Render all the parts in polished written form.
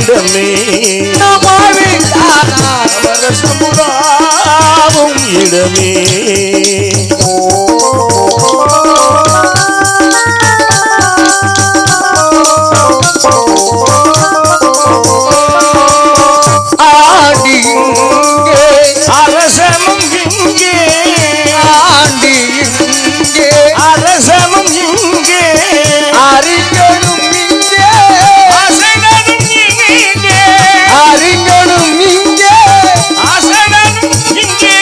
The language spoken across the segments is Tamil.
இடமே சமரசமுலாவும் இடமே ஆடி இங்கே அரசனும் இங்கே ஆண்டி இங்கே அரசனும் இங்கே அறிஞனும் இங்கே அசனனும் இங்கே அறிஞனும் இங்கே அசனனும் இங்கே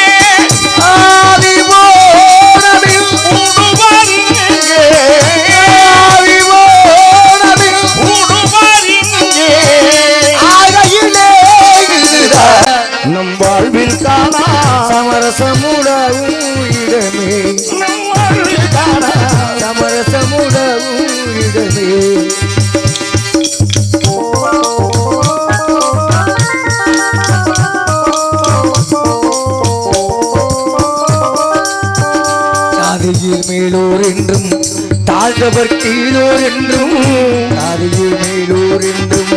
ஆதிவோனவில் ஊடுவார் இங்கே ஆதிவோனவில் ஊடுவார் இங்கே ஆகையிலே இதுதான் நம் வாழ்வில் காணா சமரசமுடவும் இடமே நம் வாழ்வில் காணா சமரசமுடவும் இடமே சாதியில் மேலோர் என்றும் தாழ்ந்தவர் கீழோர் என்றும் சாதியில் மேலோர் என்றும்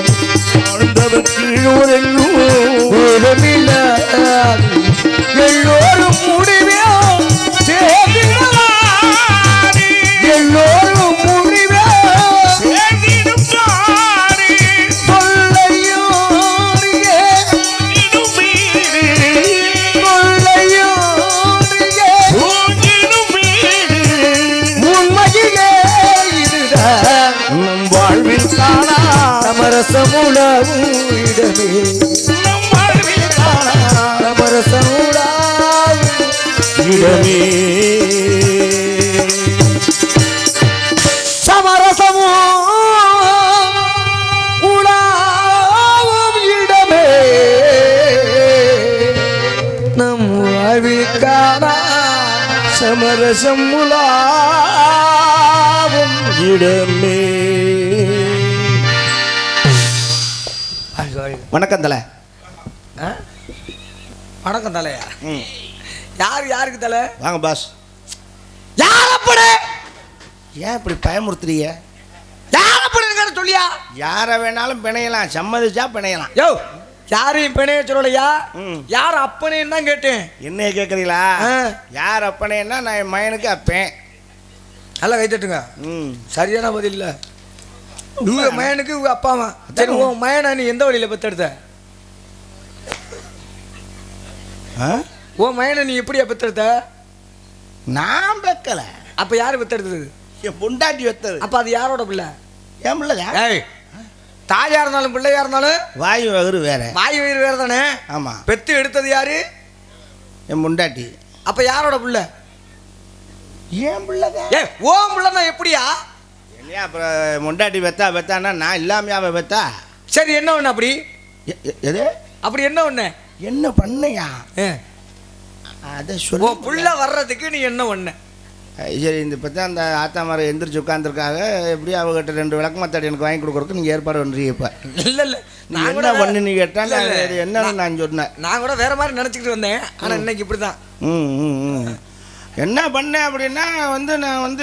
வாழ்ந்தவர் கீழோர் என்னும் உலமில்ல எல்லோரும் முடிவே சேர்ந்திடவாரி எல்லோரும் முடிவே சேர்ந்திடும் சாரி கொள்ளையோரியே இடும் வீடு கொள்ளையோரியே ஊங்கிடும் வீடு உண்மையிலே இதுதான் நம் வாழ்வில் காணா சமரசமுடவும் இடமே நம் வாழ்வில் காணா சமரசமுடாவும் இடமே சமரசமோ உலாவும் இடமே நம் வாழ்வில் காணா சமரசம் உலாவும் இடமே. வணக்கம் தலை. வணக்கம் தலையா. யாருக்கு தலை? வாங்க பாஸ். யாரப்படு ஏன் இப்படி பயமுறுத்துறீங்க? யாரப்படுங்க சொல்லியா? யாரை வேணாலும் பிணையலாம், சம்மதிச்சா பிணையலாம். யோ யாரையும் பிணைய சொல்லலையா? ம். யார் அப்பனேன்னு தான் கேட்டேன். என்னைய கேட்குறீங்களா? யார் அப்பனேன்னா நான் என் மயனுக்கு அப்பேன். நல்லா கை தட்டுங்க. சரியான பதில் இல்லை. உங்க மயனுக்கு உங்க அப்பாவா? சரி, உன் மயனை நீ எந்த வழியில பெத்தெடுத்த? உன் மயனை நீ எப்படியா பெத்தெடுத்த? நான் பெக்கல. அப்ப யாரு பெத்தெடுத்தது? என் பொண்டாட்டி வெத்தது. அப்ப அது யாரோட பிள்ளை? என் பிள்ளைதா. ஏய், தாயா இருந்தாலும் பிள்ளையா இருந்தாலும் வாயு வகுறு வேற, வாயு வயிறு வேற தானே. ஆமா. பெத்து எடுத்தது யாரு? என் பொண்டாட்டி. அப்ப யாரோட பிள்ளை? என் பிள்ளைதா. ஏ, ஓம் பிள்ளைனா எப்படியா? இல்லையா, அப்புறம் பொண்டாட்டி வெத்தானா நான் இல்லாமையா அவ வெத்தா? சரி, என்ன ஒண்ணு அப்படி? எது அப்படி என்ன ஒண்ணு? என்ன பண்ணையா? அதை சொல்லு. உன் புள்ள வர்றதுக்கு நீ என்ன ஒண்ணு? சரி, இந்த பற்றி அந்த ஆத்தா மரம் எந்திரிச்சு உட்காந்துருக்காங்க. எப்படி அவகிட்ட 2 விளக்கமாத்தாடி எனக்கு வாங்கி கொடுக்குறதுக்கு நீங்கள் ஏற்பாடு பண்ணுறீங்க. இப்போ இல்ல நீ என்ன பண்ணு நீ கேட்டால் என்னன்னு நான் சொன்னேன். நான் கூட வேற மாதிரி நினச்சிக்கிட்டு வந்தேன். ஆனால் இன்னைக்கு இப்படி தான். என்ன பண்ணேன் அப்படின்னா நான்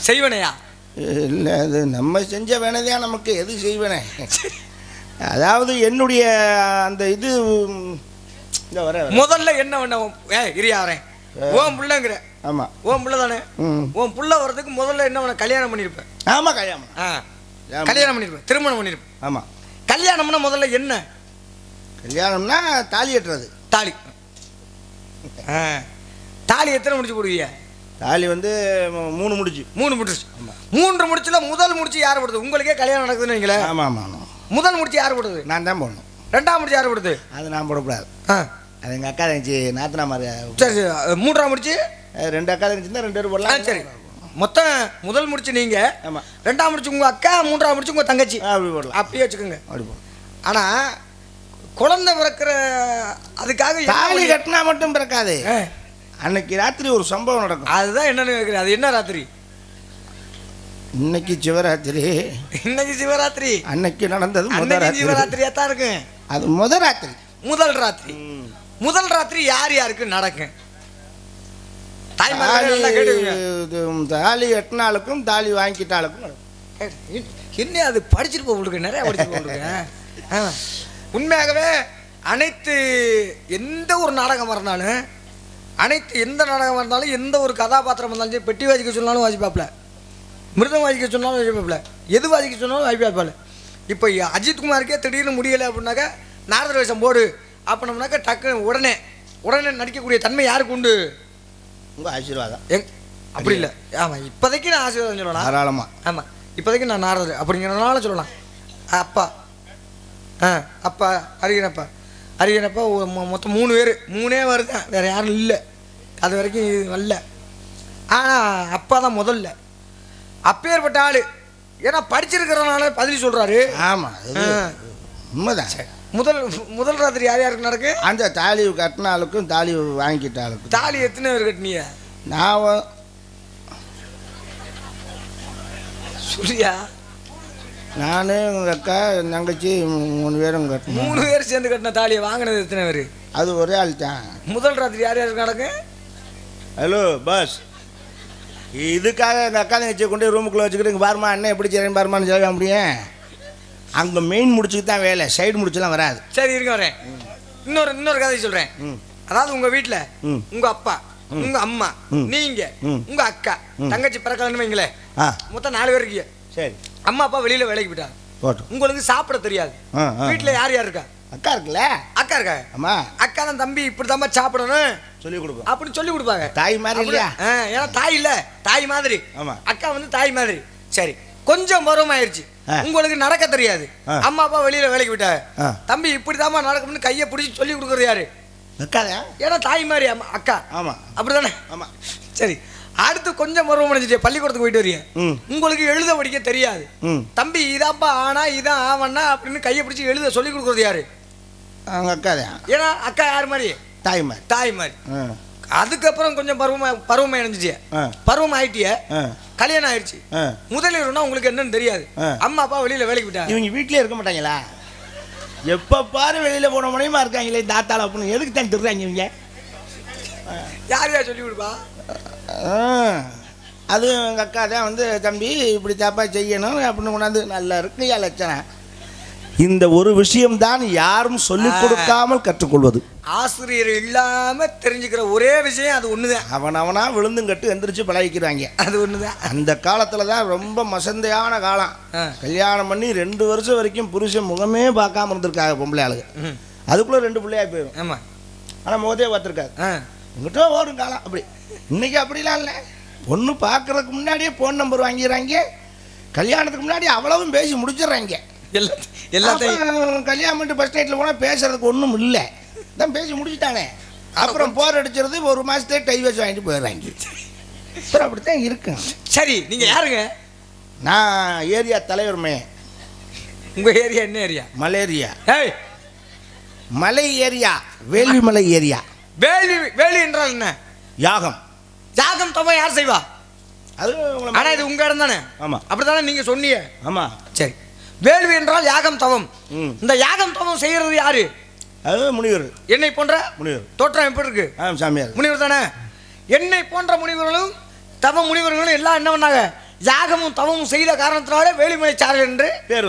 செய்வனையா? இல்லை, அது நம்ம செஞ்ச வேணதையா, நமக்கு எது செய்வனே. அதாவது என்னுடைய அந்த இது வர முதல்ல என்ன பண்ண? இரியா வரேன். ஓம் புள்ளங்கிற. ஆமாம், ஓம் புள்ள தானே. ஓம் புள்ள வர்றதுக்கு முதல்ல என்ன பண்ண? கல்யாணம் பண்ணியிருப்பேன். ஆமாம், கல்யாணம். கல்யாணம் பண்ணியிருப்பேன், திருமணம் பண்ணியிருப்பேன். ஆமாம். கல்யாணம்னா முதல்ல என்ன? கல்யாணம்னா தாலி கட்டுறது. தாலி. தாலி எத்தனை முடிச்சு போடுவீங்க? தாலி 3 முடிச்சு. 3 முடிச்சு. 3 முடிச்சுல முதல் முடிச்சு யார் போடுறது? உங்களுக்கே கல்யாணம் நடக்குதுன்னு வைங்களேன். ஆமாம் ஆமாம் ஆமாம். முதல் முடிச்சு யார் போடுறது? நான் தான் போடணும். 2ஆம் முடிச்சு யார் போடுறது? அது நான் போடக்கூடாது. அது எங்கள் அக்கா தங்கச்சி நாத்தனா மாதிரி. சரி சரி. 3ஆம் முடிச்சு 2 அக்கா தங்கச்சி தான் 2 பேர் போடலாம். சரி, மொத்தம் முதல் முடிச்சு நீங்க. ஆமாம். 2ஆம் முடிச்சு உங்க அக்கா, 3ஆம் முடிச்சு உங்க தங்கச்சி. அப்படி போடலாம். அப்படியே வச்சுக்கோங்க. அப்படி போடலாம். ஆனா குழந்தை பிறக்கிற அதுக்காக தாலி கட்டினா மட்டும் பிறக்காது. அன்னைக்கு ராத்திரி ஒரு சம்பவம் நடக்கும். அதுதான் என்னன்னு கேட்குறேன். அது என்ன ராத்திரி? இன்னைக்கு சிவராத்திரி. இன்னைக்கு சிவராத்திரி. அன்னைக்கு நடந்தது சிவராத்திரியா தான் இருக்கு. அது முதல் ராத்திரி. முதல் ராத்திரி. முதல் ராத்திரி யார் யாருக்கு நடக்கும்? தாலி கட்டினாலுக்கும் தாலி வாங்கிட்டாலுக்கும் நடக்கும். என்ன அது படிச்சுட்டு போட்டுருக்கேன், நிறையா படிச்சுட்டு போட்டுருக்கேன். உண்மையாகவே அனைத்து எந்த ஒரு நாடகம் வரனாலும், எந்த நாடகம் இருந்தாலும், எந்த ஒரு கதாபாத்திரம் இருந்தாலும் சரி, பெட்டி வாசிக்க சொன்னாலும் வாசிப்பாப்புல, மிருதம் வாசிக்க சொன்னாலும் வாசிப்பாப்புல, எது வாசிக்க சொன்னாலும் வாசிப்பாப்புல. இப்போ அஜித்குமாருக்கே திடீர்னு முடியலை அப்படின்னாக்கா நாரதர் வேஷம் போடு அப்படின்னோம்னாக்கா டக்கு உடனே நடிக்கக்கூடிய தன்மை யாருக்கு உண்டு? உங்கள் ஆசீர்வாதம். அப்படி இல்லை. ஆமாம், இப்போதைக்கு நான் ஆசீர்வாதம் சொல்லலாம் தாராளமாக. ஆமாம், இப்போதைக்கு நான் நாரதர் அப்படிங்கிறதுனால சொல்லலாம். அப்பா அப்பா அரியனப்பா மொத்தம் 3 பேர், 3 வருது, வேறு யாரும் இல்லை அது வரைக்கும் வரல. ஆனால் அப்பா தான் முதல்ல அப்பேற்பட்ட ஆள். ஏன்னா படிச்சிருக்கிறதுனால பதில் சொல்கிறாரு. ஆமாம், உண்மைதான். முதல் ராத்திரி யார் யாருக்கு நடக்கு? அந்த தாலி கட்டின ஆளுக்கும் தாலி வாங்கிக்கிட்ட ஆளுக்கும். தாலி எத்தனை பேர் கட்டினிய? நான் சொல்லியா, நான் உங்கள் அக்கா தங்கச்சி 3 பேரும் கட்டினோம். 3 பேர் சேர்ந்து கட்டின தாலியை வாங்கினது எத்தனை பேர்? அது ஒரே ஆள் தான். முதல் ராத்திரி யார் யாருக்கு நடக்கு? ஹலோ பாஸ், இதுக்காக எங்கள் அக்கா தங்கச்சியை கொண்டு ரூமுக்குள்ளே வச்சுக்கிட்டு இங்கே பாருமா அண்ணன் எப்படி செய்கிறேன் பாருமான்னு சொல்ல முடியும்? அங்கே மெயின் முடிச்சுக்கு தான் வேலை, சைடு முடிச்சுலாம் வராது. சரி இருக்க வரேன். இன்னொரு கதை சொல்கிறேன். அதாவது உங்கள் வீட்டில் உங்கள் அப்பா, உங்கள் அம்மா, நீங்கள், உங்கள் அக்கா தங்கச்சி பிறக்கலன்னு வைங்களேன், மொத்தம் 4 பேர் இருக்கீங்க. சரி, அம்மா அப்பா வெளியில் வேலைக்கு போயிட்டாங்க. உங்களுக்கு சாப்பிட தெரியாது. வீட்டில் யார் யார் இருக்கா? அக்கா இருக்குல்ல. அக்கா இருக்கா? ஆமா. அக்கா தான் தம்பி இப்படி தான் சாப்பிடணும் சொல்லி கொடுப்போம் அப்படின்னு சொல்லி கொடுப்பாங்க. தாய் மாதிரி இல்லையா? ஏன்னா தாய் இல்லை, தாய் மாதிரி. ஆமா, அக்கா வந்து தாய் மாதிரி. சரி, கொஞ்சம் பருவம் ஆயிடுச்சு, உங்களுக்கு நடக்க தெரியாது, அம்மா அப்பா வெளியில வேலைக்கு விட்டாங்க, தம்பி இப்படிதாம்மா நடக்கும்னு கையை பிடிச்சி சொல்லி கொடுக்குறது யாரு? அக்கா. ஏன்னா தாய் மாதிரி அக்கா. ஆமா, அப்படிதானே? ஆமா. சரி, அடுத்து கொஞ்சம் பருவம் அடைஞ்சிட்டே பள்ளிக்கூடத்துக்கு போயிட்டு வரீங்க, உங்களுக்கு எழுத படிக்க தெரியாது, தம்பி இதாப்பா ஆனா இதான் ஆவண்ணா அப்படின்னு கையை பிடிச்சி எழுத சொல்லி கொடுக்குறது யாரு? அவங்க அக்கா தான். ஏன்னா அக்கா யார் மாதிரி? தாய் மாதிரி. தாய் மாதிரி. அதுக்கப்புறம் கொஞ்சம் பருவம் அடைஞ்சிட்டிய, பருவம் ஆயிட்டிய, கல்யாணம் ஆயிடுச்சு, முதலீடுனா உங்களுக்கு என்னன்னு தெரியாது, அம்மா அப்பா வெளியில வேலைக்கு விட்டாங்க. இவங்க வீட்டிலே இருக்க மாட்டாங்களா? எப்ப பாரு வெளியில போன மனையமா இருக்காங்களே தாத்தால அப்படின்னு எதுக்கு தான் திருறாங்க இவங்க? யார் யார் சொல்லி கொடுப்பா? அது எங்கள் அக்கா தான் வந்து தம்பி இப்படி தாப்பா செய்யணும் அப்படின்னு கொண்டாந்து நல்லா இருக்கு லட்சணம். இந்த ஒரு விஷயம்தான் யாரும் சொல்லிக் கொடுக்காமல் கற்றுக்கொள்வது. ஆசிரியர் இல்லாமல் தெரிஞ்சுக்கிற ஒரே விஷயம் அது ஒண்ணுதான். அவனா விழுந்தும் கட்டு எந்திரிச்சு பழகிக்கிறாங்க, அது ஒண்ணுதான். அந்த காலத்துல தான் ரொம்ப மசந்தையான காலம். கல்யாணம் பண்ணி 2 வருஷம் வரைக்கும் புருஷன் முகமே பார்க்காம இருந்திருக்காங்க பொம்பளை ஆளுங்க. அதுக்குள்ள 2 பிள்ளையா போயிடும். ஆமா, ஆனா முகத்தையே பார்த்துருக்காரு. உங்ககிட்ட ஓடும் காலம் அப்படி. இன்னைக்கு அப்படிலாம் இல்லை, பொண்ணு பார்க்கறதுக்கு முன்னாடியே ஃபோன் நம்பர் வாங்கிடுறாங்க, கல்யாணத்துக்கு முன்னாடி அவ்வளவும் பேசி முடிச்சிடுறாங்க. எல்லாத்தையும் கல்யாணம் பண்ணிட்டு ஃபர்ஸ்ட் நைட்டில் போனால் பேசுறதுக்கு ஒன்றும் இல்லை, தான் பேசி முடிச்சுட்டானே. அப்புறம் போர் அடிச்சிருது, 1 மாதத்தே டைவர்ஸ் வாங்கிட்டு போயிடுறாங்க. அப்புறம் அப்படித்தான் இருக்கு. சரி, நீங்கள் யாருங்க? நான் ஏரியா தலைவருமே. உங்கள் ஏரியா என்ன ஏரியா? மலேரியா. ஏய், மலை ஏரியா, வேள்வி மலை ஏரியா. வேள்வி என்றால் என்ன? யாகம். யாகம் தவம் யார் செய்வா? அது ஆனால் இது உங்கள் இடம் தானே? ஆமாம், அப்படி தானே நீங்கள் சொன்னீங்க. ஆமாம். சரி, வேள்வி என்றால் யாகம் தவம். இந்த யாகம் தவம் செய்கிறது யாரு? அது முனிவர். என்னை போன்ற முனிவர். தோற்றம் எப்படி இருக்கு? சாமியார் முனிவர் தானே. என்னை போன்ற முனிவர்களும் தவ முனிவர்களும் எல்லாம் என்ன பண்ணாங்க? யாகமும் தவமும் செய்த காரணத்தினாலே வேலிமலை சாரல் என்று பெயர்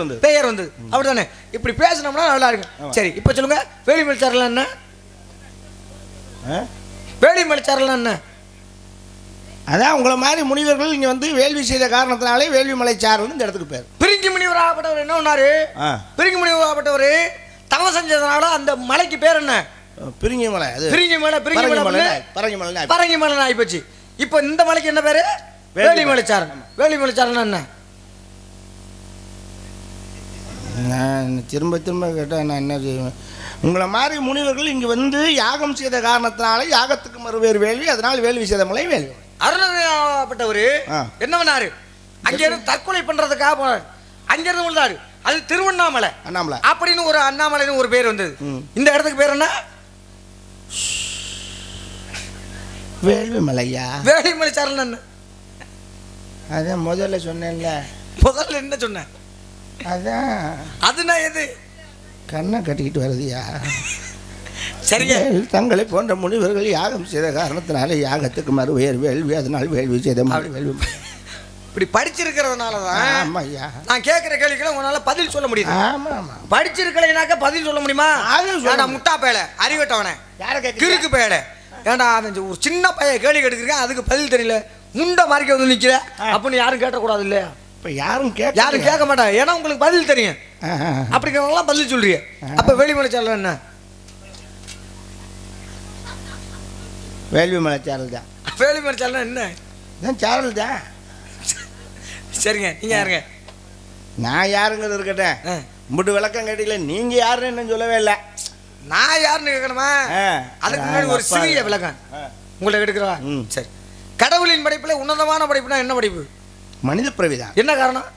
வந்தது. அப்படித்தானே? இப்படி பேசினோம்னா நல்லா இருக்கு. சரி, இப்போ சொல்லுங்க, வேலிமலை சாரல் என்ன? வேலிமலை சாரல் என்ன? அதான் உங்களை மாதிரி முனிவர்கள் இங்கே வந்து வேள்வி செய்த காரணத்தினாலே வேள்வி மலை சாரல் இந்த இடத்துக்கு பேர். பிரிங்கி முனிவர் ஆகப்பட்டவர் என்ன பண்ணாரு? பிரிங்கி முனிவர் ஆகப்பட்டவர் தவம் செஞ்சதுனால அந்த மலைக்கு பேர் என்ன? பிரிங்கி மலை. பிரிங்கி மலை பரங்கி மலை ஆகிப்போச்சு. இப்போ இந்த மலைக்கு என்ன பேரு? வேள்வி மலை சாரல். வேள்வி மலை சாரல் என்ன? நான் திரும்ப கேட்டால் நான் என்ன செய்வேன்? உங்களை மாதிரி முனிவர்கள் இங்கே வந்து யாகம் செய்த காரணத்தினால யாகத்துக்கு மறுவேறு வேள்வி, அதனால் வேள்வி செய்த மலை வேள்வி. அருணப்பட்டவர் என்ன பண்ணாரு? அங்கிருந்து தற்கொலை பண்றதுக்காக போனார். அங்கிருந்து விழுந்தாரு. அது திருவண்ணாமலை. அண்ணாமலை அப்படின்னு ஒரு அண்ணாமலைன்னு ஒரு பேர் வந்தது. இந்த இடத்துக்கு பேர் என்ன? வேள்வி மலையா? வேள்வி மலை சாரல் என்ன? அதான் முதல்ல சொன்னேன்ல. முதல்ல என்ன சொன்ன? அதான் அதுனா எது? கண்ணை கட்டிக்கிட்டு வருதுயா. சரிங்க, தங்களை போன்ற முனிவர்கள் யாகம் செய்த காரணத்தினால யாகத்துக்கு மறுவேறு வேள்வி, அதனால் வேள்வி செய்த மாதிரி வேள்வி. இப்படி படிச்சிருக்கிறதுனால தான் ஆமா ஐயா. நான் கேட்குற கேள்விகளை உன்னால பதில் சொல்ல முடியுது. ஆமா ஆமா. படிச்சிருக்கலைனாக்க பதில் சொல்ல முடியுமா? ஏன்டா முட்டா பேல, அறிவட்டவனே, யாரை கேட்க கிறுக்கு பேல, ஏன்டா அவன் ஒரு சின்ன பையன் கேள்வி கேட்டுக்கிறேன், அதுக்கு பதில் தெரியல, முண்டை மாறிக்க வந்து நிற்கிற அப்படின்னு யாரும் கேட்டக்கூடாது இல்லையா? இப்போ யாரும் கேட்க மாட்டாங்க, ஏன்னா உங்களுக்கு பதில் தெரியும். அப்படிங்கிறவங்களாம் பதில் சொல்றீங்க. அப்போ வேலிமலைச்சாரல் என்ன? வேள்வி மலை சேரல் தான். வேலிமலைச்சாரல் என்ன? சேரல் தான். சரிங்க, நீங்க யாருங்க? நான் யாருங்கிறது இருக்கட்டேன். முட்டு விளக்கம் கேட்டீங்களே, நீங்க யாருன்னு என்ன சொல்லவே இல்லை. நான் யாருன்னு கேட்கணுமா? அதுக்கு முன்னாடி ஒரு சிறிய விளக்கம் உங்கள்ட்ட எடுக்கிறவா? சரி. கடவுளின் படைப்புல உன்னதமான படைப்புனா என்ன படைப்பு? மனித பிறவிதான். என்ன காரணம்?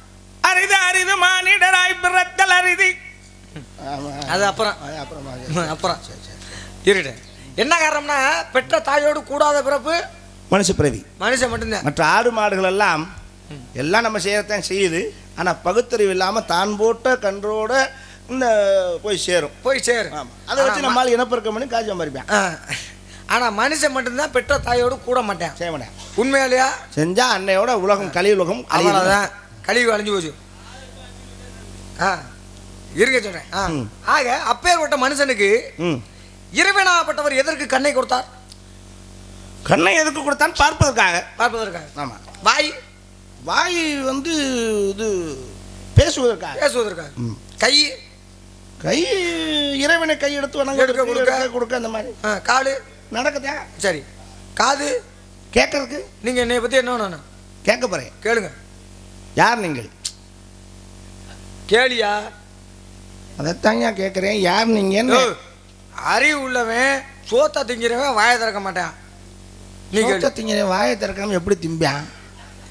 அரிது அரிது மானிடராய் பிறத்தல் அரிது. அது அப்புறம் அப்புறம் இருக்கட்டும். என்ன காரணம்னா பெற்ற தாயோடு கூடாத பிறப்பு மனுஷ பிறவி. மனுஷன் மட்டும்தான். மற்ற ஆடு மாடுகள் எல்லாம் நம்ம செய்யத்தான் செய்யுது. ஆனால் பகுத்தறிவு இல்லாமல் தான் போட்ட கன்றோட இந்த போய் சேரும். அதை வச்சு நம்மளால் இனப்பெருக்கம் பண்ணி காய்ச்சி சம்பாதிப்பேன். ஆனால் மனுஷன் மட்டும்தான் பெற்ற தாயோடு கூட மாட்டேன். செய்ய மாட்டேன். உண்மையிலையா? செஞ்சா அன்னையோட உலகம் கலி உலகம் அவ்வளோதான். கழிவு அழிஞ்சு போச்சு. இருக்க சொல்றேன். ஆக அப்பேற்பட்ட மனுஷனுக்கு இறைவனாகப்பட்டவர் எதற்கு கண்ணை கொடுத்தார்? கண்ணை எதுக்கு கொடுத்தான்? பார்ப்பதற்காக. ஆமா. வாய் வந்து இது பேசுவதற்காக. கை இறைவனை கை எடுத்து வணங்க கொடுக்க அந்த மாதிரி. காலு நடக்குதா? சரி. காது கேட்கறதுக்கு. நீங்க என்னை பத்தி என்ன கேட்க போறேன்? கேளுங்க. யார் நீங்கள்? கேளியா? அதைத்தாங்க கேட்குறேன். யார் நீங்கள்? அறிவு உள்ளவன் சோத்தா திங்கிறவன் வாயை திறக்க மாட்டான். நீங்க திங்கிறவன் வாயை திறக்காம எப்படி திம்பான்?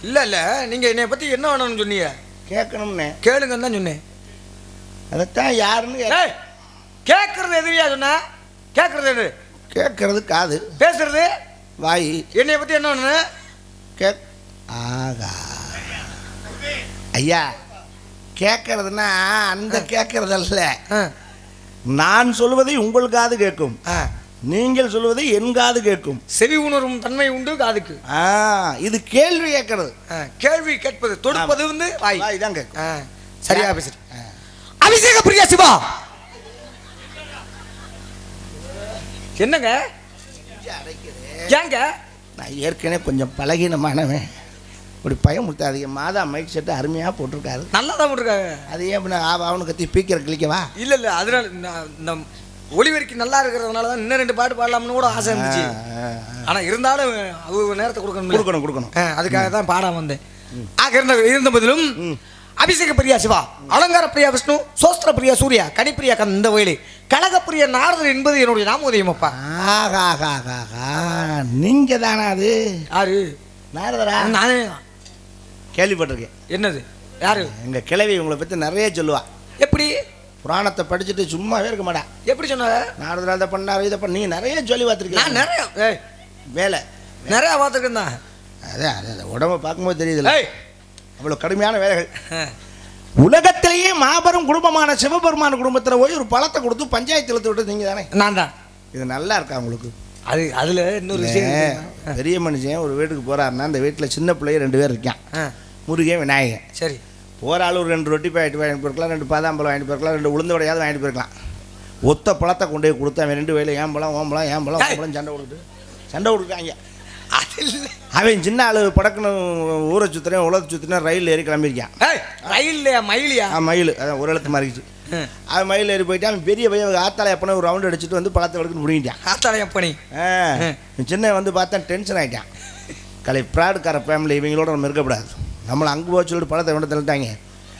இல்ல நீங்க என்னை பத்தி என்ன வேணும்னு சொன்னீங்க? கேட்கணும்னு. கேளுங்கன்னு தான் சொன்னேன். அதைத்தான் யாருன்னு கேட்கறது எதுவியா சொன்ன? கேட்கறது கேட்கறது காது, பேசுறது வாய். என்னை பத்தி என்ன ஒண்ணு ஆகா ஐயா, கேட்கறதுன்னா அந்த கேட்கறதல்ல. நான் சொல்வதை உங்கள் காது கேட்கும், நீங்கள் சொல்வதை என் காது கேட்கும். செவி உணரும் தன்மை உண்டு காதுக்கு. இது கேள்வி கேட்கறது. கேள்வி கேட்பது, தொடுப்பது வந்து வாய் தான் கேட்கும். சரியா பேசுறேன். அபிஷேக பிரியா சிவா, என்னங்க ஏங்க? நான் ஏற்கனவே கொஞ்சம் பலகீனமானவன். இப்படி பயம் கொடுத்தாதீங்க. மாதா மைக் செட்டு அருமையாக போட்டிருக்காரு. நல்லா தான் போட்டிருக்காங்க. அது ஏன் அவனு கத்தி பீக்கிற கிளிக்கவா? இல்லை அதனால இந்த ஒளிவரிக்கு நல்லா இருக்கிறதுனால தான் இன்னும் 2 பாட்டு பாடலாம்னு கூட ஆசை இருந்துச்சு. ஆனால் இருந்தாலும் அவங்க நேரத்தை கொடுக்கணும். அதுக்காக தான் பாடாம வந்தேன். இருந்த போதிலும் அபிஷேக பிரியா சிவா, அலங்கார பிரியா விஷ்ணு, சோஸ்திர பிரியா சூர்யா, கனிப்பிரியா கந்த வயலி, கனகப்பிரியா நாரதர் என்பது என்னுடைய நாமோதயம். அப்பா நீங்க தானா? அது யாரு? நாரதரா? நானே கேள்விப்பட்டிருக்கேன். என்னது? யாரு? எங்க கிழவி உங்களை பத்தி நிறைய சொல்லுவா. எப்படி? புராணத்தை படிச்சுட்டு சும்மாவே இருக்க மாட்டா. எப்படி சொன்னாங்க? நாரதரா இதை பண்ணாரு, இதை பண்ண. நீங்க நிறைய சொல்லி பார்த்துருக்கீங்க. நான் நிறைய வேலை நிறைய பார்த்துருக்கேன் தான். அதான் உடம்ப பார்க்கும்போது தெரியுதுல்ல, அவ்வளோ கடுமையான வேலைகள். உலகத்திலேயே மாபெரும் குடும்பமான சிவபெருமான குடும்பத்தில் போய் ஒரு பழத்தை கொடுத்து பஞ்சாயத்து இழுத்து விட்டு நீங்க தானே? நான் தான். இது நல்லா இருக்கா உங்களுக்கு? அதுல இன்னொரு விஷயம், பெரிய மனுஷன் ஒரு வீட்டுக்கு போறாருன்னா அந்த வீட்டில் சின்ன பிள்ளைய 2 பேர் இருக்கான். முருகன் விநாயகன். சரி. போகிற ஆள் ஒரு 2 ரொட்டி வாங்கிட்டு போயிருக்கலாம், 2 பாதாம்பழம் வாங்கிட்டு போயிருக்கலாம், 2 உளுந்த வடையாவது வாங்கிட்டு போயிருக்கலாம். ஒத்த பழத்தை கொண்டு போய் கொடுத்து அவன் 2 வேலை ஏம்பழம் ஓம்பழம் ஏம்பழம் ஓம்பழம் சண்டை கொடுக்காங்க. அவன் சின்ன ஆளு படக்குன்னு ஊரை சுற்றுறேன் உலக சுற்றுறேன் ரயில் ஏறி கிளம்பியிருக்கான். ரயில்லையா? மயிலியா? மயில். அதான் ஒரு எழுத்து மாறிச்சு. அவன் மயில் ஏறி போயிட்டு அவன் பெரிய பையன் ஆத்தாலை எப்பனே ஒரு ரவுண்டு அடிச்சுட்டு வந்து பழத்தை எடுத்துன்னு முடிங்கிட்டான். ஆத்தாலை எப்பனி சின்ன வந்து பார்த்தா டென்ஷன் ஆகிட்டான். ப்ராடுக்கார ஃபேமிலி இவங்களோட நம்ம இருக்கக்கூடாது, நம்மளை அங்கே போக சொல்லிட்டு பழத்தை வேண்ட தள்ளிட்டாங்க.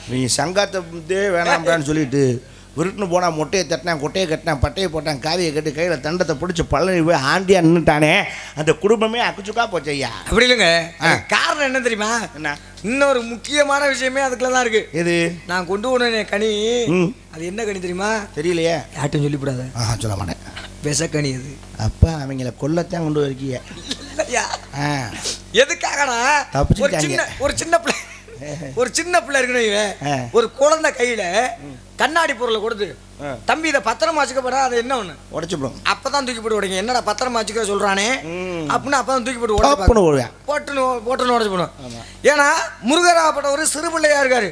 இவங்க சங்காத்தே வேணாம்டான்னு சொல்லிட்டு விருட்டுன்னு போனால் மொட்டையை தட்டினான், கொட்டையை கட்டினான், பட்டையை போட்டான், காவியை கட்டி கையில் தண்டத்தை பிடிச்சி பழனி போய் ஆண்டியா நின்றுட்டானே. அந்த குடும்பமே அக்குச்சுக்கா போச்சு ஐயா. அப்படி இல்லைங்க, காரணம் என்ன தெரியுமா? என்ன? இன்னொரு முக்கியமான விஷயமே அதுக்குள்ள தான் இருக்கு. எது? நான் கொண்டு போனேன் கனி. அது என்ன கனி தெரியுமா? தெரியலையே. யார்ட்டும் சொல்லிவிடாத. சொல்ல மாட்டேன். விஷக்கனி அது. அப்பா அவங்கள கொல்லத்தான் கொண்டு வரீங்க. எதுக்காகனா ஒரு சின்ன பிள்ளை ஒரு சின்ன பிள்ளை இருக்குன்னு ஒரு குழந்தை கையில கண்ணாடி பொருளை கொடுத்து தம்பி இதை பத்திரமா வச்சுக்கப்படா அது என்ன ஒண்ணு உடைச்சுடும். அப்பதான் தூக்கி போட்டு உடைங்க. என்னடா பத்திரமா வச்சுக்க சொல்றானே அப்படின்னு அப்பதான் தூக்கி போட்டு போட்டுன்னு உடச்சு போடும். ஏன்னா முருகராப்பட்டவர் சிறு பிள்ளையா இருக்காரு.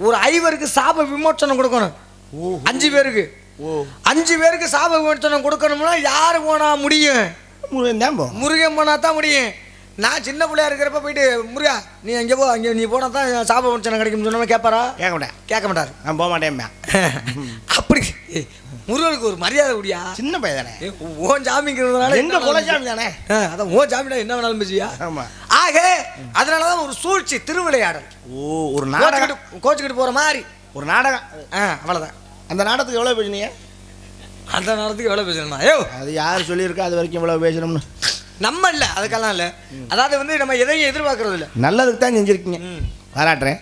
ஒரு 5 பேருக்கு சாப விமோச்சனம் கொடுக்கணும். 5 பேருக்கு 5 பேருக்கு சாப விமோச்சனம் கொடுக்கணும்னா யாரு போனா முடியும்? முருகன் போனா தான் முடியும். நான் சின்ன பிள்ளையா இருக்கிறப்ப போயிட்டு முருகா நீ எங்கே போ, அங்கே நீ போனா தான் சாப விமோச்சனம் கிடைக்கும்னு சொன்னா கேட்பாரா? கேட்க மாட்டார். நான் போக மாட்டேன். அப்படி முருகனுக்கு ஒரு மரியாதை கூடியா? சின்ன பையன் தானே, ஓன் ஜாமிங்கிறதுனால எங்க குலசாமி தானே, அதான் ஓன் ஜாமினா என்ன வேணாலும் பேசியா. ஆக அதனாலதான் ஒரு சூழ்ச்சி திருவிளையாடல். ஒரு நாடகம் கோச்சுக்கிட்டு போற மாதிரி ஒரு நாடகம். அவ்வளவுதான். அந்த நாடகத்துக்கு எவ்வளவு பேசுனீங்க? அந்த நாடகத்துக்கு எவ்வளவு பேசணுமா? அது யார் சொல்லியிருக்கா அது வரைக்கும் எவ்வளவு பேசணும்னு? நம்ம இல்லை, அதுக்கெல்லாம் இல்லை. அதாவது வந்து நம்ம எதையும் எதிர்பார்க்கறது இல்லை, நல்லதுக்கு தான் செஞ்சுருக்கீங்க, பாராட்டுறேன்.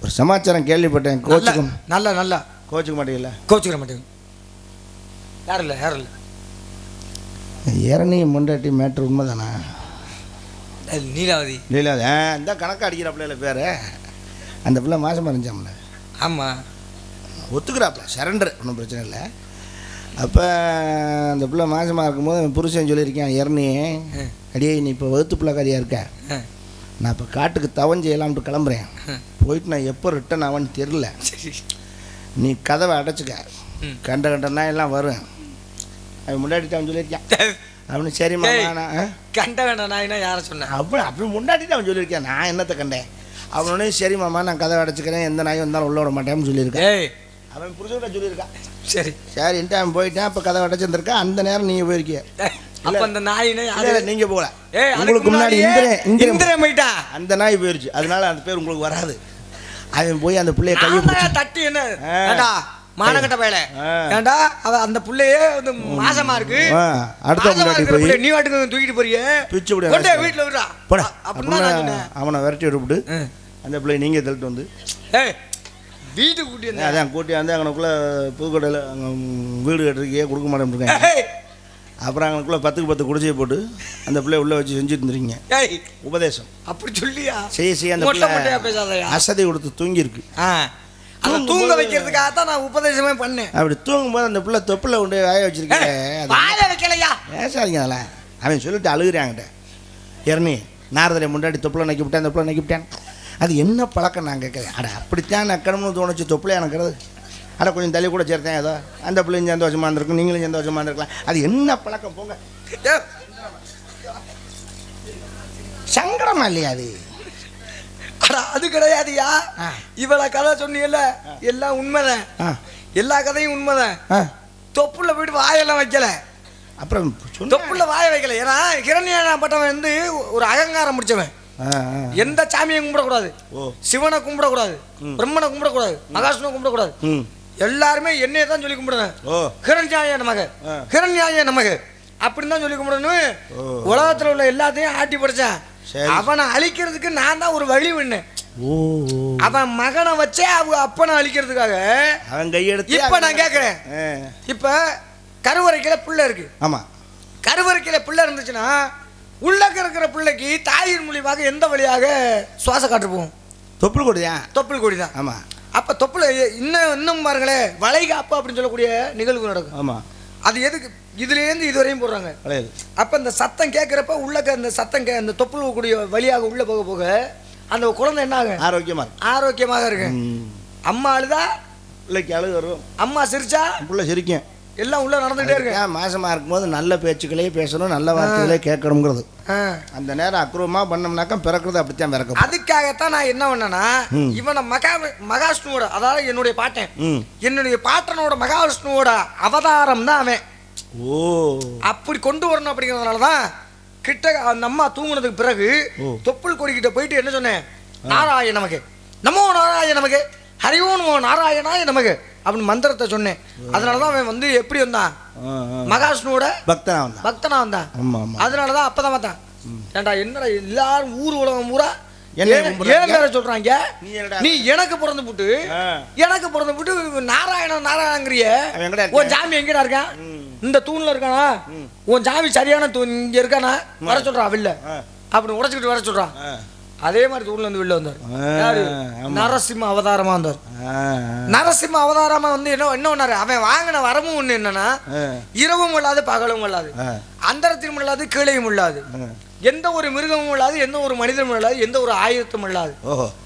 ஒரு சமாச்சாரம் கேள்விப்பட்டேன். கோச்சுக்கும் நல்லா கோச்சுக்க மாட்டீங்களா? கோச்சுக்கிற மாட்டேங்க. யாரும் இல்லை ஏரணி முண்டாட்டி மேட்ரு உண்மைதானா? நீலாவதி இந்த கணக்கு அடிக்கிற பிள்ளைல பேர் அந்த பிள்ளை மாசமாக இருந்துச்சாம்ல. ஆமாம், ஒத்துக்கிறாப்ல, சரண்டர், ஒன்றும் பிரச்சனை இல்லை. அப்போ அந்த பிள்ளை மாசமாக இருக்கும்போது புருஷன் சொல்லியிருக்கேன், இறனி அடியே நீ இப்போ வகுத்து பிள்ளைக்காரியாக இருக்க, நான் இப்போ காட்டுக்கு தவம் செய்யலாம்ட்டு கிளம்புறேன், போயிட்டு நான் எப்போ ரிட்டன் ஆவான்னு தெரில, நீ கதவை அடைச்சிக்க, கண்டனா எல்லாம் வரும், அவன் முன்னாடி அவன் சொல்லியிருக்கேன் அப்படின்னு. சரிம்மா நான் கண்ட நாயினா யாரை சொன்னேன் அப்படி முன்னாடி அவன் சொல்லியிருக்கேன், நான் என்னத்தை கண்டேன். அவனே சரிம்மா நான் கதவை அடைச்சிக்கிறேன், எந்த நாயும் வந்தாலும் உள்ள விட மாட்டேன்னு சொல்லியிருக்கேன். அவன் புரிஞ்சுக்கிட்ட சொல்லியிருக்கான். சரின்ட்டு அவன் போயிட்டான். அப்போ கதவை அடைச்சிருந்திருக்கான். அந்த நேரம் நீங்கள் போயிருக்கிய. அந்த நாயினே நீங்க போகல, உங்களுக்கு முன்னாடி இந்திரன் போயிட்டான், அந்த நாய் போயிருச்சு. அதனால அந்த பேர் உங்களுக்கு வராது. அவன் போய் அந்த பிள்ளைய கையை தட்டி என்ன மானகட்ட பயல ஏண்டா அவ அந்த புள்ளையே வந்து மாசமா இருக்கு, அடுத்த முன்னாடி போய் நீ வாட்டுக்கு தூக்கிட்டு போறியே பிச்சு விட கொண்டே வீட்டுல விடுறா அப்படின்னா அவனை விரட்டி விட்டுவிட்டு அந்த பிள்ளைய நீங்க தள்ளிட்டு வந்து வீட்டு கூட்டி அதான் கூட்டி வந்து அங்கனுக்குள்ள புதுக்கோட்டையில் அங்கே வீடு கட்டுறதுக்கே கொடுக்க மாட்டேன் இருக்கேன். அப்புறம் அங்கனுக்குள்ள 10க்கு 10 குடிசையை போட்டு அந்த பிள்ளைய உள்ள வச்சு செஞ்சுட்டு இருந்துருக்கீங்க. உபதேசம் அப்படி சொல்லியா செய்ய அந்த பிள்ளை அசதி கொடுத்து தூங்கியிருக்கு. தூங்க வைக்கிறதுக்காக தான் நான் உபதேசமே பண்ணேன். அப்படி தூங்கும்போது அந்த பிள்ளை தொப்பில் கொண்டு வாய வச்சிருக்கேன். பேசாதீங்க அதெல்லாம். அவன் சொல்லிட்டு அழுகுறாங்கிட்ட, இறனி நாரதரை முன்னாடி தொப்பில் நக்கி விட்டேன், அந்த பிள்ளை நக்கி விட்டேன். அது என்ன பழக்கம் நான் கேட்குறேன். அட அப்படித்தான் நக்கணும்னு தோணுச்சு, தொப்பில் எனக்கிறது. அட கொஞ்சம் தள்ளி கூட சேர்த்தேன், ஏதோ அந்த பிள்ளையும் சந்தோஷமாக இருந்திருக்கும், நீங்களும் சந்தோஷமாக இருந்திருக்கலாம். அது என்ன பழக்கம் போங்க, சங்கடமா இல்லையா அது? அது கிடையாதுயா. இவள கதை சொன்னீங்கல்ல, எல்லாம் உண்மைதான், எல்லா கதையும் உண்மைதான். தொப்புல போயிட்டு வாயெல்லாம் வைக்கல, அப்புறம் தொப்புல வாய வைக்கல. ஏன்னா ஹிரண்யப்பட்டவன் வந்து ஒரு அகங்காரம் முடிச்சவன். எந்த சாமியை கும்பிடக்கூடாது, சிவனை கும்பிடக்கூடாது, பிரம்மனை கும்பிடக்கூடாது, மகாவிஷ்ணுவை கும்பிடக்கூடாது, எல்லாருமே என்னைய தான் சொல்லி கும்பிடுறேன். ஹிரண்யாய நமக, ஹிரண்யாய நமக அப்படின்னு தான் சொல்லி கும்பிடணும். உலகத்தில் உள்ள எல்லாத்தையும் ஆட்டி படைச்சான். அவனை அழிக்கிறதுக்கு நான் தான் ஒரு வழி பண்ணேன். அவன் மகனை வச்சே அவங்க அப்பனை அழிக்கிறதுக்காக அவன் கையெடுத்து. இப்ப நான் கேட்கிறேன், இப்ப கருவறைக்கில பிள்ளை இருக்கு. ஆமா, கருவறைக்கில பிள்ளை இருந்துச்சுன்னா உள்ளக்க இருக்கிற பிள்ளைக்கு தாயின் மூலியமாக எந்த வழியாக சுவாச காற்று போகும்? தொப்புள் கொடியா? தொப்புள் கொடி தான். ஆமா. அப்ப தொப்புல இன்னும் பாருங்களேன், வளைகாப்பு அப்படின்னு சொல்லக்கூடிய நிகழ்வு நடக்கும். ஆமா. அது எதுக்கு இதுலேருந்து இதுவரையும் போடுறாங்க? அப்ப இந்த சத்தம் கேட்கிறப்ப உள்ளக்க அந்த சத்தம் அந்த தொப்புள் கூடிய வழியாக உள்ள போக போக அந்த குழந்தை என்ன ஆகும்? ஆரோக்கியமாக இருக்கு. அம்மா அழுதா பிள்ளைக்கு அழுகு வரும், அம்மா சிரிச்சா பிள்ளை சிரிக்கும், எல்லாம் உள்ள நடந்துகிட்டே இருக்கு. மாசமா இருக்கும்போது நல்ல பேச்சுக்களே பேசணும், நல்ல வார்த்தைகளே கேட்கணுங்கிறது. அந்த நேரம் அக்ரூரமா பண்ணோம்னாக்கா பிறக்கிறது அப்படித்தான் பிறக்கும். அதுக்காகத்தான் நான் என்ன பண்ணேன்னா, இவனை மகாவிஷ்ணுவோட, அதாவது என்னுடைய பாட்டன், என்னுடைய பாட்டனோட மகாவிஷ்ணுவோட அவதாரம் தான் அவன். ஓ, அப்படி கொண்டு வரணும். அப்படிங்கிறதுனாலதான் கிட்ட அந்த அம்மா தூங்குனதுக்கு பிறகு தொப்புள் கொடிக்கிட்ட போயிட்டு என்ன சொன்னேன், நாராயண நமக்கு, நமோ நாராயண நமக்கு, ஹரிஓ நமோ நாராயணாய நமக்கு அப்படின்னு மந்திரத்தை சொன்னேன். அதனாலதான் அவன் வந்து எப்படி வந்தான், மகாவிஷ்ணுவோட பக்தனா வந்தான். அதனாலதான் அப்பதான் பார்த்தான். ஏண்டா என்னடா எல்லாரும் ஊர் உலகம் பூரா ஏன் சொல்றாங்க, நீ எனக்கு பிறந்து புட்டு நாராயணங்கிறிய, உன் சாமி எங்கடா இருக்கான்? இந்த தூண்ல இருக்கானா? உன் சாமி சரியான இங்க இருக்கானா? வர சொல்றான், இல்ல அப்படின்னு உடைச்சுக்கிட்டு வர சொல்றான். அதே மாதிரி தூண்ல இருந்து வெளில வந்தார். யாரு? நரசிம்ம அவதாரமா வந்தார். நரசிம்ம அவதாரமா வந்து என்ன பண்ணாரு? அவன் வாங்கின வரமும் ஒண்ணு என்னன்னா, இரவும் இல்லாது பகலும் இல்லாது, அந்தரத்திலும் இல்லாது கீழையும் இல்லாது, எந்த ஒரு மிருகமும் இல்லாது, எந்த ஒரு மனிதனும் இல்லாது, எந்த ஒரு ஆயுதமும் இல்லாது,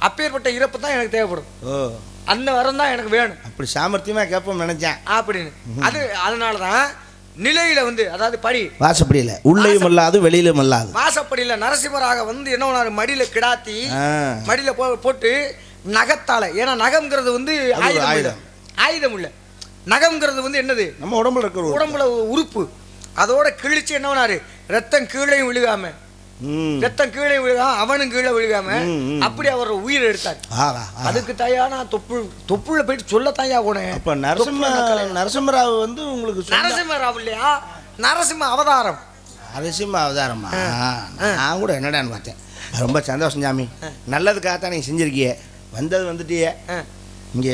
அப்பேற்பட்ட இறப்பு தான் எனக்கு தேவைப்படும். அந்த வரம் தான் எனக்கு வேணும். அப்படி சாமர்த்தியமா கேட்போம் நினைச்சேன் அப்படின்னு. அதனாலதான் நிலையில வந்து, அதாவது படி வாசப்படியில உள்ளேயும் இல்லாது வெளியிலும் இல்லாது வாசப்படியில நரசிம்மராக வந்து என்ன பண்ணாரு? மடியில கிடாத்தி மடியில போட்டு நகத்தால, ஏன்னா நகம்ங்கிறது வந்து ஆயுதம் இல்ல, நகம்ங்கிறது வந்து என்னது? நம்ம உடம்புல இருக்கிற உடம்புல உறுப்பு. அதோட கிழிச்சு என்ன பண்ணாரு? ரத்தம் கீழையும் விழுகாம, ரத்தம் கீழே விழுகாம, அவனும் கீழே விழுகாம, அப்படி அவர் உயிர் எடுத்தார். அதுக்கு தயாரா தொப்புள்ள போயிட்டு சொல்ல தயா போனேன். அப்ப நரசிம்மராவ் வந்து உங்களுக்கு நரசிம்மராவ் இல்லையா? நரசிம்ம அவதாரம். நரசிம்ம அவதாரமா? நான் கூட என்னடான்னு பார்த்தேன். ரொம்ப சந்தோஷம் சாமி, நல்லதுக்காகத்தான் நீங்க செஞ்சிருக்கிய. வந்துட்டிய இங்க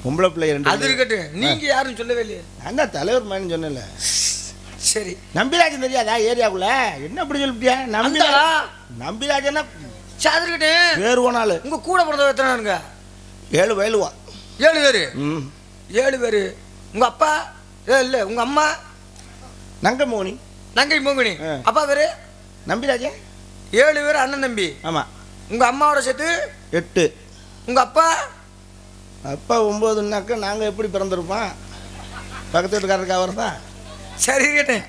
பொம்பளை பிள்ளை ரெண்டு. அது இருக்கட்டும், நீங்க யாரும் சொல்லவே இல்லையே. நான் தான் தலைவர் மாதிரி சொன்னல. சரி, நம்பிராஜன் தெரியாதா ஏரியாக்குள்ள? என்ன அப்படி சொல்லிட்டியா? நம்பிராஜன்னா வேறு போனாலு. உங்க கூட பிறந்த எத்தனை? 7 வயலுவா. 7 பேரு? 7 பேரு. உங்க அப்பா இல்ல, உங்க அம்மா நங்கை மோகினி. அப்பா பேரு நம்பிராஜன். 7 பேர் அண்ணன் தம்பி. ஆமா. உங்க அம்மாவோட சேர்த்து 8. உங்க அப்பா 9ன்னாக்க நாங்க எப்படி பிறந்திருப்போம்? பக்கத்து வீட்டுக்காரருக்கு அவர் தான். சரி கேட்டேன்.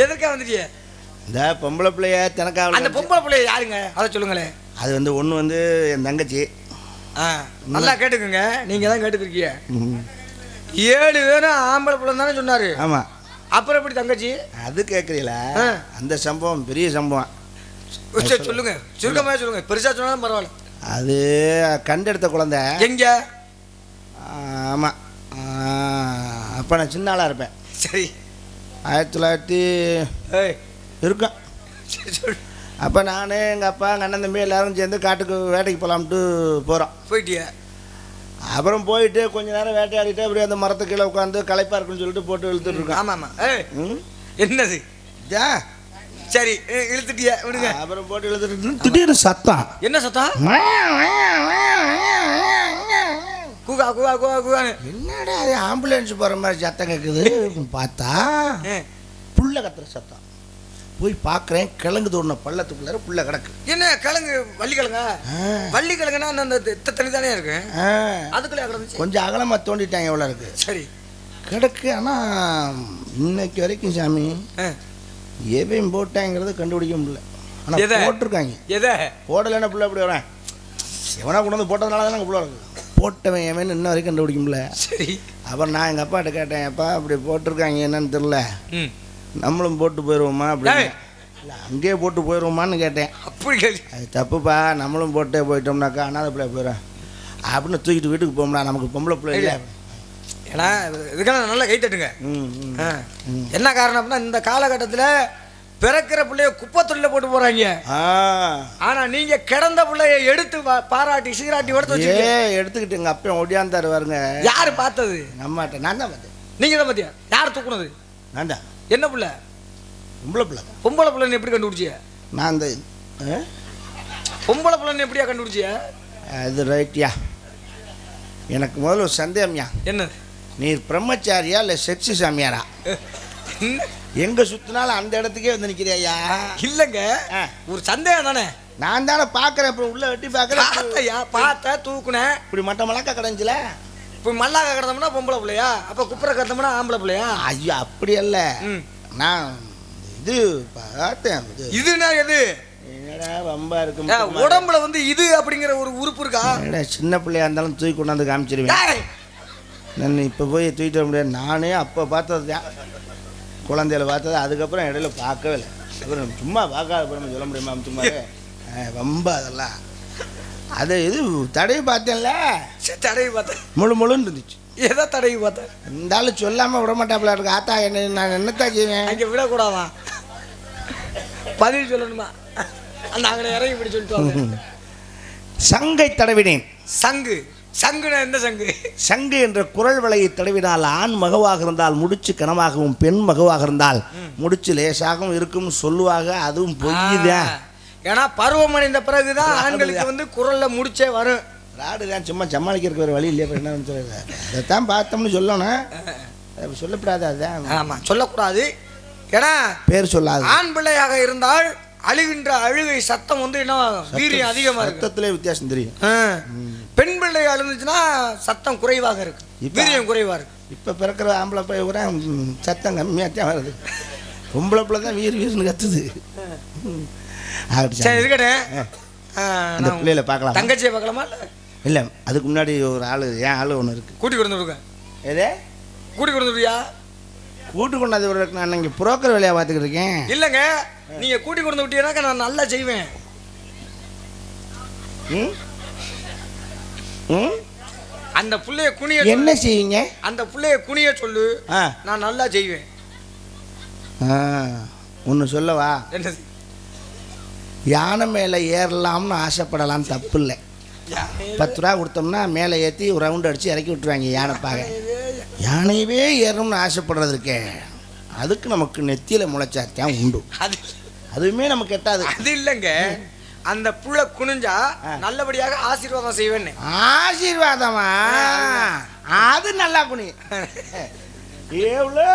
எதற்கா வந்துட்டிய? இந்த பொம்பளை பிள்ளைய தனக்காக. அந்த பொம்பளை பிள்ளைய யாருங்க? அதை சொல்லுங்களேன். அது வந்து ஒன்று வந்து என் தங்கச்சி. நல்லா கேட்டுக்குங்க, நீங்க தான் கேட்டுக்கிறீங்க. 7 பேரும் ஆம்பளை பிள்ளை தானே சொன்னாரு. ஆமா. அப்புறம் எப்படி தங்கச்சி? அது கேட்குறீங்களா? அந்த சம்பவம் பெரிய சம்பவம். சொல்லுங்க, சுருக்கமாக சொல்லுங்க. பெருசா சொன்னாலும் பரவாயில்ல. அது கண்டெடுத்த குழந்தை. எங்க? ஆமா, அப்போ நான் சின்ன ஆளாக இருப்பேன். சரி, 1900 இருக்கும். அப்போ நான் எங்கள் அப்பா எங்கள் அண்ணன் தம்பி எல்லோரும் சேர்ந்து காட்டுக்கு வேட்டைக்கு போகலாம்ட்டு போகிறோம். போயிட்டியா? அப்புறம் போயிட்டு கொஞ்ச நேரம் வேட்டையாடிட்டு அப்படியே அந்த மரத்து கீழே உட்காந்து களைப்பா இருக்குன்னு சொல்லிட்டு போட்டு இழுத்துட்டு இருக்கோம். ஆமாம் ஆமாம். என்னது? சரி, இழுத்துட்டியா? விடுங்க. அப்புறம் போட்டு இழுத்துட்டு திடீர்னு சத்தம். என்ன சத்தம்? KUKA KUKA KUKA கூகான்னு. என்னடா அது ஆம்புலன்ஸ் போகிற மாதிரி சத்தம் கேட்குது. பார்த்தா புள்ள கத்துற சத்தம். போய் பார்க்குறேன், கிழங்கு தோணுன பள்ளத்துக்குள்ளார புள்ள கிடக்கு. என்ன கிழங்கு? வள்ளிக்கிழங்கா? வள்ளிக்கிழங்குனா அந்த தண்ணி தானே இருக்கு, அதுக்குள்ளே கிடந்துச்சு. கொஞ்சம் அகலமாக தோண்டிட்டாங்க, எவ்வளோ இருக்கு. சரி, கிடக்கு. ஆனால் இன்னைக்கு வரைக்கும் சாமி எவையும் போட்டாங்கிறத கண்டுபிடிக்க முடியல. ஆனால் போட்டிருக்காங்க. எதை போடலைன்னா புள்ள அப்படி வரேன். எவனா கொண்டு வந்து போட்டதுனால தானே புள்ள இருக்கு. போட்டவன் எவன் இன்ன வரைக்கும் கண்டுபிடிக்க முடியல. சரி. அப்புறம் நான் எங்கள் அப்பாட்ட கேட்டேன், அப்பா அப்படி போட்டிருக்காங்க என்னன்னு தெரில, நம்மளும் போட்டு போயிடுவோமா அப்படின்னு. இல்லை அங்கேயே போட்டு போயிடுவோமான்னு கேட்டேன். அப்படி கேள்வி? அது தப்புப்பா, நம்மளும் போட்டே போயிட்டோம்னாக்கா அனாதை பிள்ளை போயிடும் அப்படின்னு தூக்கிட்டு வீட்டுக்கு போகணும்னா நமக்கு பொம்பளை பிள்ளை இல்லை. ஏன்னா இதுக்கான நல்லா கை தட்டுங்க. என்ன காரணம் அப்படின்னா, இந்த காலகட்டத்தில் பிறக்கிற பிள்ளைய குப்பை தொழில போட்டு போறாங்க. ஆனா நீங்க கிடந்த பிள்ளைய எடுத்து பாராட்டி சீராட்டி எடுத்துக்கிட்டு எங்க அப்பா ஒடியாந்தாரு வருங்க. யாரு பார்த்தது? நம்மகிட்ட. நான் தான் பார்த்தேன். நீங்க தான் பார்த்தியா? யார் தூக்குனது? நான் தான். என்ன பிள்ளை? பொம்பளை பிள்ளை. பொம்பளை பிள்ளைன்னு எப்படி கண்டுபிடிச்சிய? நான் இந்த பொம்பளை பிள்ளைன்னு எப்படியா கண்டுபிடிச்சிய? அது ரைட்யா. எனக்கு முதல்ல ஒரு சந்தேகம்யா. என்ன? நீர் பிரம்மச்சாரியா இல்லை செக்ஸி சாமியாரா? எங்க சுத்தினாலும் அந்த இடத்துக்கே வந்து நிக்கிறியா? இல்லங்க, ஒரு சந்தேகம் தானே. நான் தானே பாக்குறேன். அப்புறம் உள்ள வெட்டி பாக்குறேன். பார்த்த தூக்குனேன். இப்படி மட்ட மலக்கா கிடந்துச்சுல. இப்போ மல்லாக்க கிடந்தோம்னா பொம்பளை பிள்ளையா? அப்ப குப்புற கிடந்தோம்னா ஆம்பளை பிள்ளையா? ஐயோ அப்படி அல்ல. நான் இது பார்த்தேன். இதுனா எது? என்னடா வம்பா இருக்கு. உடம்புல வந்து இது அப்படிங்கிற ஒரு உறுப்பு இருக்கா? சின்ன பிள்ளையா இருந்தாலும் தூக்கி கொண்டாந்து காமிச்சிருவேன். நான் இப்போ போய் தூக்கிட்டு வர முடியாது. நானே அப்போ பார்த்தது தான், குழந்தையில பார்த்தது. அதுக்கப்புறம் இடையில பார்க்கவே இல்லை. அப்புறம் சும்மா பார்க்காத அப்புறம் சொல்ல முடியுமா? சும்மா ரொம்ப அதெல்லாம் அது இது தடவி பார்த்தேன்ல. தடவி பார்த்தேன், முழுன்னு இருந்துச்சு. எதை தடவி பார்த்தேன்? இருந்தாலும் சொல்லாமல் விட மாட்டாப்புல இருக்கு. ஆத்தா என்ன நான் என்னத்தான் செய்வேன்? அங்கே விடக்கூடாதா? பதில் சொல்லணுமா? நாங்களே இறங்கி இப்படி சொல்லிட்டு சங்கை தடவினேன். சங்கு? சங்குனா எந்த சங்கு? சங்கு என்ற குரல் வளையை தடவினால் ஆண் மகவாக இருந்தால் முடிச்சு கனமாகவும், பெண் மகவாக இருந்தால் முடிச்சு லேசாகவும் இருக்கும் சொல்லுவாங்க. அதுவும் பொய்யுதான். ஏன்னா பருவமடைந்த பிறகுதான் ஆண்களுக்கு வந்து குரல்ல முடிச்சே வரும். ராடு தான் சும்மா சமாளிக்கிறதுக்கு ஒரு வழி இல்லையா? என்ன சொல்றது? அதைத்தான் பார்த்தோம்னு சொல்லணும். சொல்லப்படாது. அதுதான் ஆமாம், சொல்லக்கூடாது. ஏன்னா பேர் சொல்லாது. ஆண் பிள்ளையாக இருந்தால் அழுகின்ற அழுகை சத்தம் வந்து என்ன வீரியம் அதிகமாக இருக்கு. சத்தத்திலே வித்தியாசம் தெரியும். பெண் பிள்ளை அழுந்துச்சுன்னா சத்தம் குறைவாக இருக்கு, வீரியம் குறைவாக இருக்கு. இப்போ பிறக்கிற ஆம்பளை பையன் கூட சத்தம் கம்மியாக தான் வருது. பொம்பளை பிள்ளை தான் வீர்னு கத்துது. சரி இருக்கட்டே, அந்த பிள்ளையில பார்க்கலாம். தங்கச்சியை பார்க்கலாமா? இல்லை, அதுக்கு முன்னாடி ஒரு ஆள், என் ஆள் ஒன்று இருக்கு. கூட்டி கொண்டு விடுங்க. எதே கூட்டி கொண்டு விடுவியா? கூட்டு கொண்டாந்து விடுறதுக்கு நான் இங்கே புரோக்கர் வேலையாக பார்த்துக்கிட்டு இருக்கேன். இல்லைங்க, நீங்கள் கூட்டி கொண்டு விட்டீங்கன்னாக்கா நான் நல்லா செய்வேன். அந்த புள்ளைய குனிய என்ன செய்வீங்க? அந்த புள்ளைய குனிய சொல்லு, நான் நல்லா செய்வேன். ஒன்று சொல்லவா? என்னது? யானை மேலே ஏறலாம்னு ஆசைப்படலாம், தப்பு இல்லை. 10 ரூபா கொடுத்தோம்னா மேலே ஏற்றி ஒரு ரவுண்டு அடித்து இறக்கி விட்டுருவாங்க யானைப்பாக. யானையவே ஏறணும்னு ஆசைப்படுறது இருக்கே, அதுக்கு நமக்கு நெத்தியில் முளைச்சாத்தான் உண்டு. அதுவுமே நமக்கு எட்டாது. அது இல்லைங்க, அந்த புள்ள குனிஞ்சா நல்லபடியாக ஆசீர்வாதம் செய்வேன்னு. ஆசீர்வாதமா? அது நல்லா குனி. எவ்வளோ